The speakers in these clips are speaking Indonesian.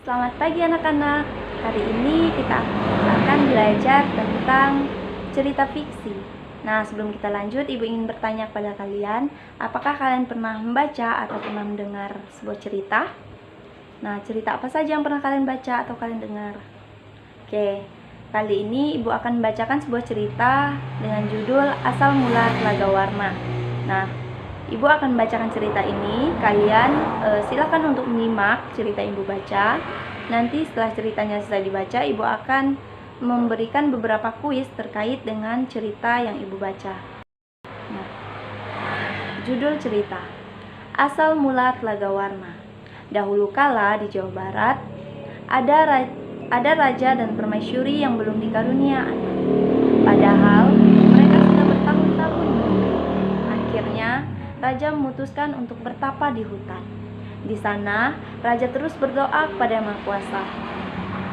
Selamat pagi anak-anak. Hari ini kita akan belajar tentang cerita fiksi. Nah, sebelum kita lanjut, Ibu ingin bertanya kepada kalian, apakah kalian pernah membaca atau pernah mendengar sebuah cerita? Nah, cerita apa saja yang pernah kalian baca atau kalian dengar? Oke, kali ini Ibu akan membacakan sebuah cerita dengan judul Asal Mula Telaga Warna. Nah, Ibu akan membacakan cerita ini. Kalian silakan untuk menyimak cerita yang Ibu baca. Nanti setelah ceritanya selesai dibaca, Ibu akan memberikan beberapa kuis terkait dengan cerita yang Ibu baca. Nah, judul cerita: Asal Mula Telaga Warna. Dahulu kala di Jawa Barat ada raja dan permaisuri yang belum dikarunia anak. Padahal mereka sudah bertahun-tahun menunggu. Akhirnya raja memutuskan untuk bertapa di hutan. Di sana, raja terus berdoa kepada Yang Maha Kuasa.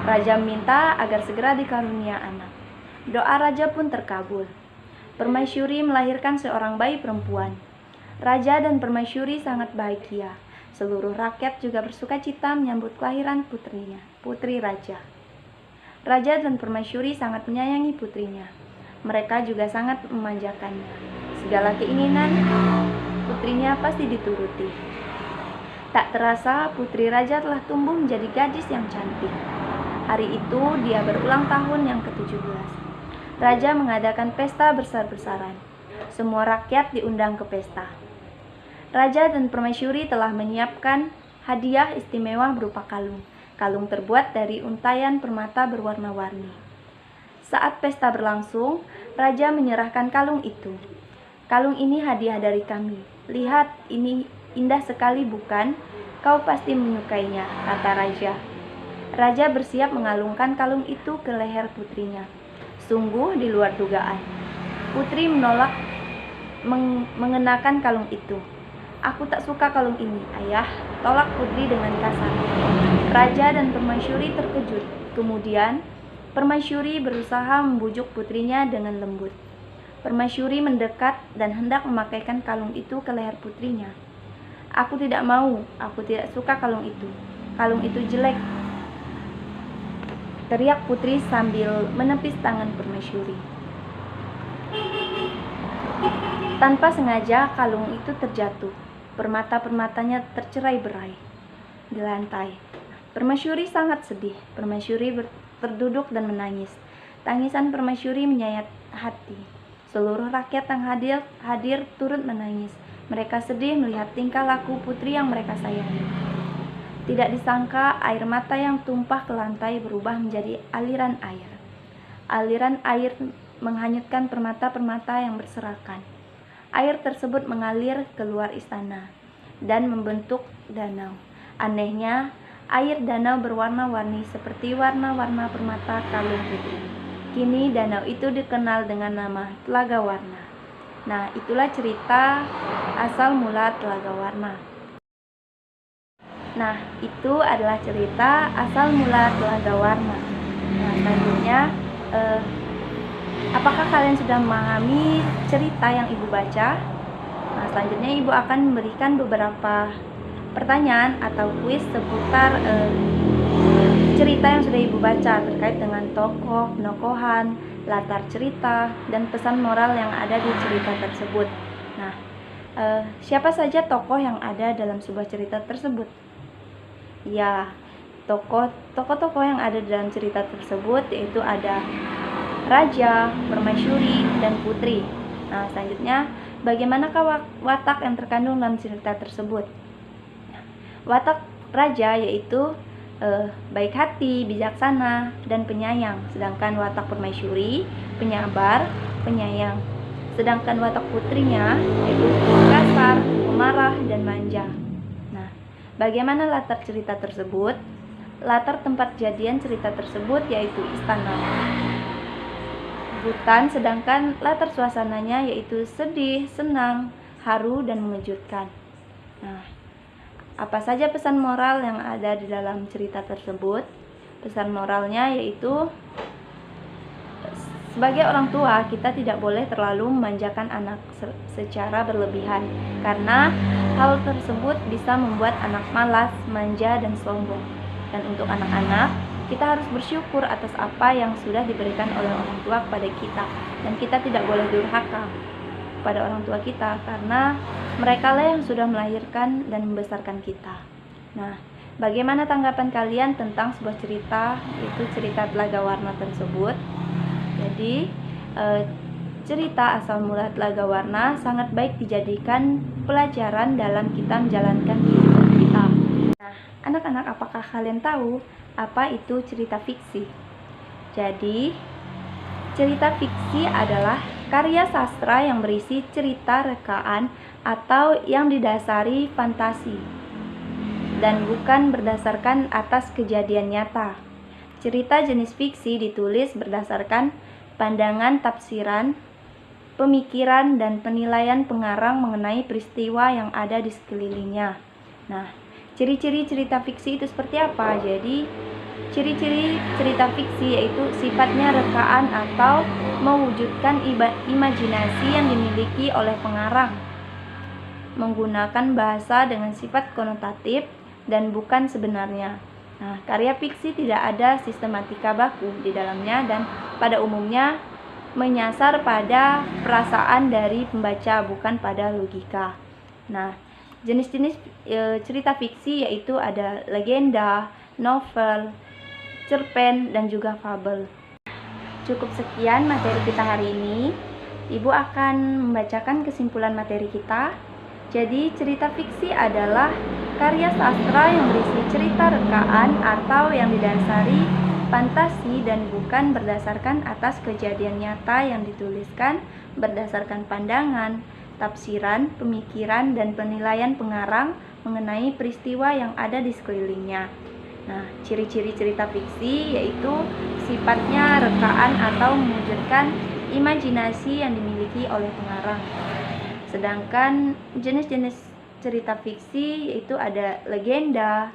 Raja meminta agar segera dikarunia anak. Doa raja pun terkabul. Permaisuri melahirkan seorang bayi perempuan. Raja dan permaisuri sangat bahagia. Seluruh rakyat juga bersukacita menyambut kelahiran putrinya, putri raja. Raja dan permaisuri sangat menyayangi putrinya. Mereka juga sangat memanjakannya. Segala keinginan putrinya pasti dituruti. Tak terasa putri raja telah tumbuh menjadi gadis yang cantik. Hari itu dia berulang tahun yang ke-17. Raja mengadakan pesta besar-besaran. Semua rakyat diundang ke pesta. Raja dan permaisuri telah menyiapkan hadiah istimewa berupa kalung. Kalung terbuat dari untayan permata berwarna-warni. Saat pesta berlangsung, raja menyerahkan kalung itu. Kalung ini hadiah dari kami. Lihat, ini indah sekali bukan? Kau pasti menyukainya, kata raja. Raja bersiap mengalungkan kalung itu ke leher putrinya. Sungguh di luar dugaan. Putri menolak mengenakan kalung itu. Aku tak suka kalung ini, ayah, tolak putri dengan kasar. Raja dan permaisuri terkejut. Kemudian, permaisuri berusaha membujuk putrinya dengan lembut. Permaisuri mendekat dan hendak memakaikan kalung itu ke leher putrinya. Aku tidak mau, aku tidak suka kalung itu. Kalung itu jelek, teriak putri sambil menepis tangan permaisuri. Tanpa sengaja kalung itu terjatuh. Permata-permatanya tercerai-berai di lantai. Permaisuri sangat sedih. Permaisuri terduduk dan menangis. Tangisan permaisuri menyayat hati. Seluruh rakyat yang hadir turut menangis. Mereka sedih melihat tingkah laku putri yang mereka sayangi. Tidak disangka air mata yang tumpah ke lantai berubah menjadi aliran air. Aliran air menghanyutkan permata-permata yang berserakan. Air tersebut mengalir keluar istana dan membentuk danau. Anehnya, air danau berwarna-warni seperti warna-warna permata kalung putri. Kini danau itu dikenal dengan nama Telaga Warna. Nah, itulah cerita Asal Mula Telaga Warna. Nah, itu adalah cerita Asal Mula Telaga Warna. Nah, selanjutnya, apakah kalian sudah memahami cerita yang Ibu baca? Nah, selanjutnya Ibu akan memberikan beberapa pertanyaan atau kuis seputar cerita yang sudah Ibu baca terkait dengan tokoh, penokohan, latar cerita, dan pesan moral yang ada di cerita tersebut. Nah, siapa saja tokoh yang ada dalam sebuah cerita tersebut? Ya, tokoh-tokoh yang ada dalam cerita tersebut yaitu ada raja, permaisuri, dan putri. Nah, selanjutnya, bagaimanakah watak yang terkandung dalam cerita tersebut? Watak raja yaitu baik hati, bijaksana, dan penyayang. Sedangkan watak permaisuri, penyabar, penyayang. Sedangkan watak putrinya yaitu kasar, pemarah, dan manja. Nah, bagaimana latar cerita tersebut? Latar tempat kejadian cerita tersebut yaitu istana, hutan, sedangkan latar suasananya yaitu sedih, senang, haru, dan mengejutkan. Nah, apa saja pesan moral yang ada di dalam cerita tersebut? Pesan moralnya yaitu sebagai orang tua kita tidak boleh terlalu memanjakan anak secara berlebihan, karena hal tersebut bisa membuat anak malas, manja, dan sombong. Dan untuk anak-anak, kita harus bersyukur atas apa yang sudah diberikan oleh orang tua kepada kita. Dan kita tidak boleh durhaka pada orang tua kita, karena mereka lah yang sudah melahirkan dan membesarkan kita. Nah, bagaimana tanggapan kalian tentang sebuah cerita, yaitu cerita Telaga Warna tersebut? Jadi, cerita asal mula Telaga Warna sangat baik dijadikan pelajaran dalam kita menjalankan kehidupan kita. Nah, anak-anak, apakah kalian tahu apa itu cerita fiksi? Jadi, cerita fiksi adalah karya sastra yang berisi cerita rekaan atau yang didasari fantasi dan bukan berdasarkan atas kejadian nyata. Cerita jenis fiksi ditulis berdasarkan pandangan, tafsiran, pemikiran, dan penilaian pengarang mengenai peristiwa yang ada di sekelilingnya. Nah, ciri-ciri cerita fiksi itu seperti apa? Jadi, ciri-ciri cerita fiksi yaitu sifatnya rekaan atau mewujudkan imajinasi yang dimiliki oleh pengarang, menggunakan bahasa dengan sifat konotatif dan bukan sebenarnya. Nah, karya fiksi tidak ada sistematika baku di dalamnya dan pada umumnya menyasar pada perasaan dari pembaca, bukan pada logika. Nah, jenis-jenis cerita fiksi yaitu ada legenda, novel, cerpen, dan juga fabel. Cukup sekian materi kita hari ini. Ibu akan membacakan kesimpulan materi kita. Jadi, cerita fiksi adalah karya sastra yang berisi cerita rekaan atau yang didasari fantasi dan bukan berdasarkan atas kejadian nyata yang dituliskan berdasarkan pandangan, tafsiran, pemikiran, dan penilaian pengarang mengenai peristiwa yang ada di sekelilingnya. Nah, ciri-ciri cerita fiksi yaitu sifatnya rekaan atau mewujudkan imajinasi yang dimiliki oleh pengarang. Sedangkan jenis-jenis cerita fiksi yaitu ada legenda,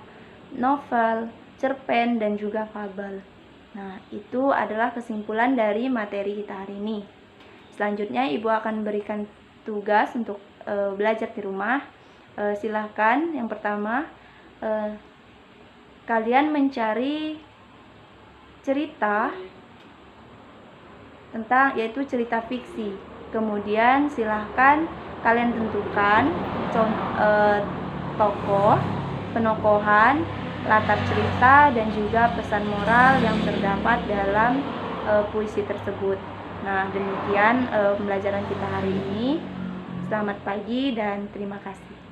novel, cerpen, dan juga fabel. Nah, itu adalah kesimpulan dari materi kita hari ini. Selanjutnya, Ibu akan berikan tugas untuk belajar di rumah. Silahkan, yang pertama, kalian mencari cerita yaitu cerita fiksi. Kemudian silahkan kalian tentukan tokoh, penokohan, latar cerita, dan juga pesan moral yang terdapat dalam puisi tersebut. Nah, demikian pembelajaran kita hari ini. Selamat pagi dan terima kasih.